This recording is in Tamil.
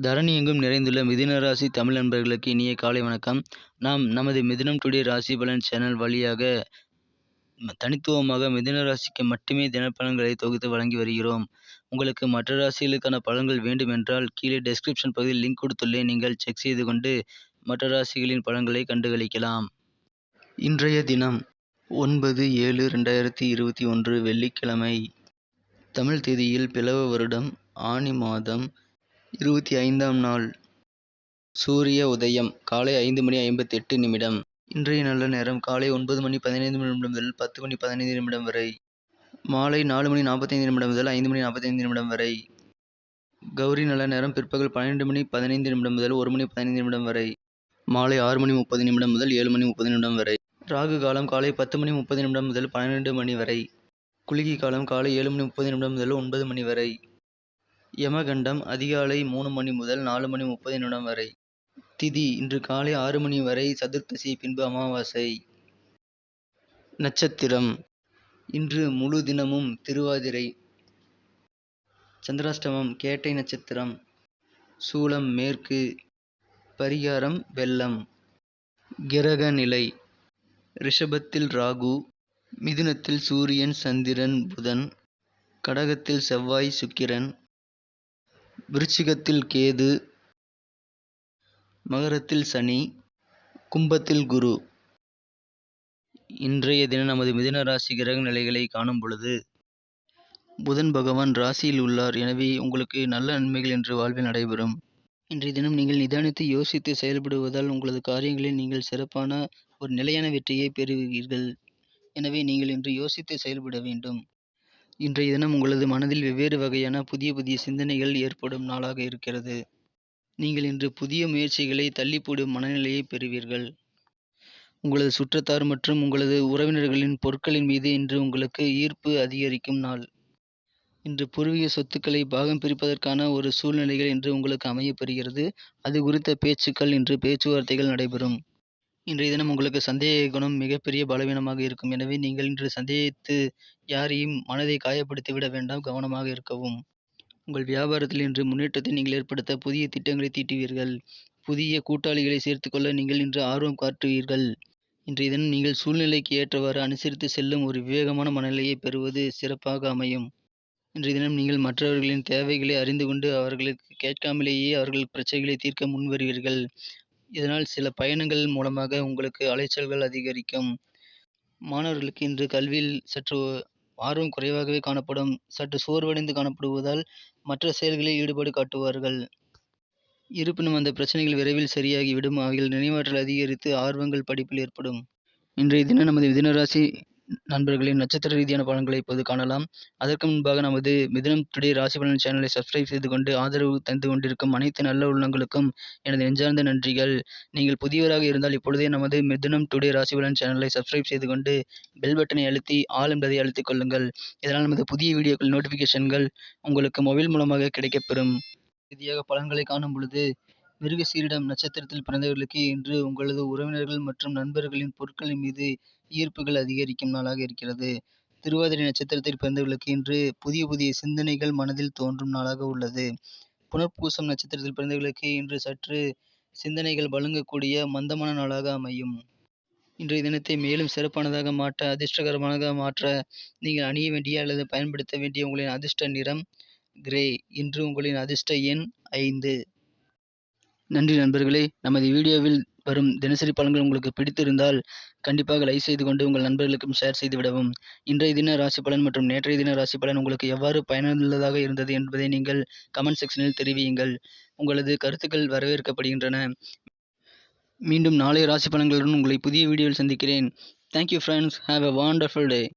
தரணி எங்கும் நிறைந்துள்ள மிதுன ராசி தமிழ் நண்பர்களுக்கு இனிய காலை வணக்கம். நாம் நமது மிதுனம் டுடே ராசி பலன் சேனல் வழியாக தனித்துவமாக மிதுன ராசிக்கு மட்டுமே தினப்பலன்களை தொகுத்து வழங்கி வருகிறோம். உங்களுக்கு மற்ற ராசிகளுக்கான பலன்கள் வேண்டும் என்றால் கீழே டெஸ்கிரிப்ஷன் பகுதியில் லிங்க் கொடுத்துள்ளேன். நீங்கள் செக் செய்து கொண்டு மற்ற ராசிகளின் பலன்களை கண்டுகளிக்கலாம். இன்றைய தினம் 9/7/2021 வெள்ளிக்கிழமை. தமிழ் தேதியில் பிலவ வருடம் ஆனி மாதம் 25ஆம் நாள். சூரிய உதயம் காலை 5:58. இன்றைய நல்ல நேரம் காலை 9:15 முதல் 10:15 வரை. மாலை 4:45 முதல் 5:45 வரை. கௌரி நல்ல நேரம் பிற்பகல் 12:15 முதல் 1:15 வரை. மாலை 6:30 முதல் 7:30 வரை. ராகு காலம் காலை 10:30 முதல் 12 மணி வரை. குளிகை காலம் காலை 7:30 முதல் 9 மணி வரை. யமகண்டம் அதிகாலை 3 மணி முதல் 4:30 வரை. திதி இன்று காலை 6 மணி வரை சதுர்த்தசி, பின்பு அமாவாசை. நட்சத்திரம் இன்று முழு தினமும் திருவாதிரை. சந்திராஷ்டமம் கேட்டை நட்சத்திரம். சூலம் மேற்கு. பரிகாரம் வெள்ளம். கிரக நிலை ரிஷபத்தில் ராகு, மிதுனத்தில் சூரியன் சந்திரன் புதன், கடகத்தில் செவ்வாய் சுக்கிரன், விருச்சிகத்தில் கேது, மகரத்தில் சனி, கும்பத்தில் குரு. இன்றைய தினம் நமது மிதுன ராசி கிரக நிலைகளை காணும் பொழுது புதன் பகவான் ராசியில் உள்ளார். எனவே உங்களுக்கு நல்ல நன்மைகள் இன்று வாழ்வில் நடைபெறும். இன்றைய தினம் நீங்கள் நிதானித்து யோசித்து செயல்படுவதால் உங்களது காரியங்களில் நீங்கள் சிறப்பான ஒரு நிலையான வெற்றியை பெறுவீர்கள். எனவே நீங்கள் இன்று யோசித்து செயல்பட வேண்டும். இன்றைய தினம் உங்களது மனதில் வெவ்வேறு வகையான புதிய புதிய சிந்தனைகள் ஏற்படும் நாளாக இருக்கிறது. நீங்கள் இன்று புதிய முயற்சிகளை தள்ளி போடும் மனநிலையை பெறுவீர்கள். உங்களது சுற்றத்தார் மற்றும் உங்களது உறவினர்களின் பொருட்களின் மீது இன்று உங்களுக்கு ஈர்ப்பு அதிகரிக்கும் நாள். இன்று பூர்வீக சொத்துக்களை பாகம் பிரிப்பதற்கான ஒரு சூழ்நிலைகள் இன்று உங்களுக்கு அமையப்பெறுகிறது. அது குறித்த பேச்சுக்கள் இன்று பேச்சுவார்த்தைகள் நடைபெறும். இன்றைய தினம் உங்களுக்கு சந்தேக குணம் மிகப்பெரிய பலவீனமாக இருக்கும். எனவே நீங்கள் இன்று சந்தேகித்து யாரையும் மனதை காயப்படுத்திவிட வேண்டாம். கவனமாக இருக்கவும். உங்கள் வியாபாரத்தில் இன்று முன்னேற்றத்தை நீங்கள் ஏற்படுத்த புதிய திட்டங்களை தீட்டுவீர்கள். புதிய கூட்டாளிகளை சேர்த்துக்கொள்ள நீங்கள் இன்று ஆர்வம் காட்டுவீர்கள். இன்றைய தினம் நீங்கள் சூழ்நிலைக்கு ஏற்றவாறு அனுசரித்து செல்லும் ஒரு விவேகமான மனநிலையை பெறுவது சிறப்பாக அமையும். இன்றைய தினம் நீங்கள் மற்றவர்களின் தேவைகளை அறிந்து கொண்டு அவர்களுக்கு கேட்காமலேயே அவர்கள் பிரச்சனைகளை தீர்க்க முன்வருவீர்கள். இதனால் சில பயணங்கள் மூலமாக உங்களுக்கு அலைச்சல்கள் அதிகரிக்கும். மாணவர்களுக்கு இன்று கல்வியில் சற்று ஆர்வம் குறைவாகவே காணப்படும். சற்று சோர்வடைந்து காணப்படுவதால் மற்ற செயல்களில் ஈடுபாடு காட்டுவார்கள். இருப்பினும் அந்த பிரச்சனைகள் விரைவில் சரியாகிவிடும். அவைகள் நினைவாற்றல் அதிகரித்து ஆர்வங்கள் படிப்பில் ஏற்படும். இன்றைய தினம் நமது மிதுனராசி நண்பர்களின் நட்சத்திர ரீதியான பலன்களை இப்போது காணலாம். அதற்கு முன்பாக நமது மிதுனம் டுடே ராசி பலன் சேனலை சப்ஸ்கிரைப் செய்து கொண்டு ஆதரவு தந்து கொண்டிருக்கும் அனைத்து நல்ல உள்ளங்களுக்கும் எனது நெஞ்சார்ந்த நன்றிகள். நீங்கள் புதியவராக இருந்தால் இப்பொழுதே நமது மிதுனம் டுடே ராசி பலன் சேனலை சப்ஸ்கிரைப் செய்து கொண்டு பெல் பட்டனை அழுத்தி ஆல் என்பதை அழுத்திக் கொள்ளுங்கள். இதனால் நமது புதிய வீடியோக்கள் நோட்டிஃபிகேஷன்கள் உங்களுக்கு மொபைல் மூலமாக கிடைக்கப்பெறும். ரீதியாக பலன்களை காணும் பொழுது மிருகசீரிடம் நட்சத்திரத்தில் பிறந்தவர்களுக்கு இன்று உங்களது உறவினர்கள் மற்றும் நண்பர்களின் பொருட்களின் மீது ஈர்ப்புகள் அதிகரிக்கும் நாளாக இருக்கிறது. திருவாதிரை நட்சத்திரத்தில் பிறந்தவர்களுக்கு இன்று புதிய புதிய சிந்தனைகள் மனதில் தோன்றும் நாளாக உள்ளது. புனர்பூசம் நட்சத்திரத்தில் பிறந்தவர்களுக்கு இன்று சற்று சிந்தனைகள் வழங்கக்கூடிய மந்தமான நாளாக அமையும். இன்றைய தினத்தை மேலும் சிறப்பானதாக மாற்ற, அதிர்ஷ்டகரமாக மாற்ற நீங்கள் அணிய வேண்டிய அல்லது பயன்படுத்த வேண்டிய உங்களின் அதிர்ஷ்ட நிறம் கிரே. இன்று உங்களின் அதிர்ஷ்ட எண் 5. நன்றி நண்பர்களே. நமது வீடியோவில் வரும் தினசரி பலன்கள் உங்களுக்கு பிடித்திருந்தால் கண்டிப்பாக லைக் செய்து கொண்டு உங்கள் நண்பர்களுக்கும் ஷேர் செய்து விடவும். இன்றைய தின ராசி பலன் மற்றும் நேற்றைய தின ராசி பலன் உங்களுக்கு எவ்வாறு பயனுள்ளதாக இருந்தது என்பதை நீங்கள் கமெண்ட் செக்ஷனில் தெரிவியுங்கள். உங்களது கருத்துக்கள் வரவேற்கப்படுகின்றன. மீண்டும் நாளைய ராசி பலன்களுடன் உங்களை புதிய வீடியோவில் சந்திக்கிறேன். Thank you friends. Have a wonderful day.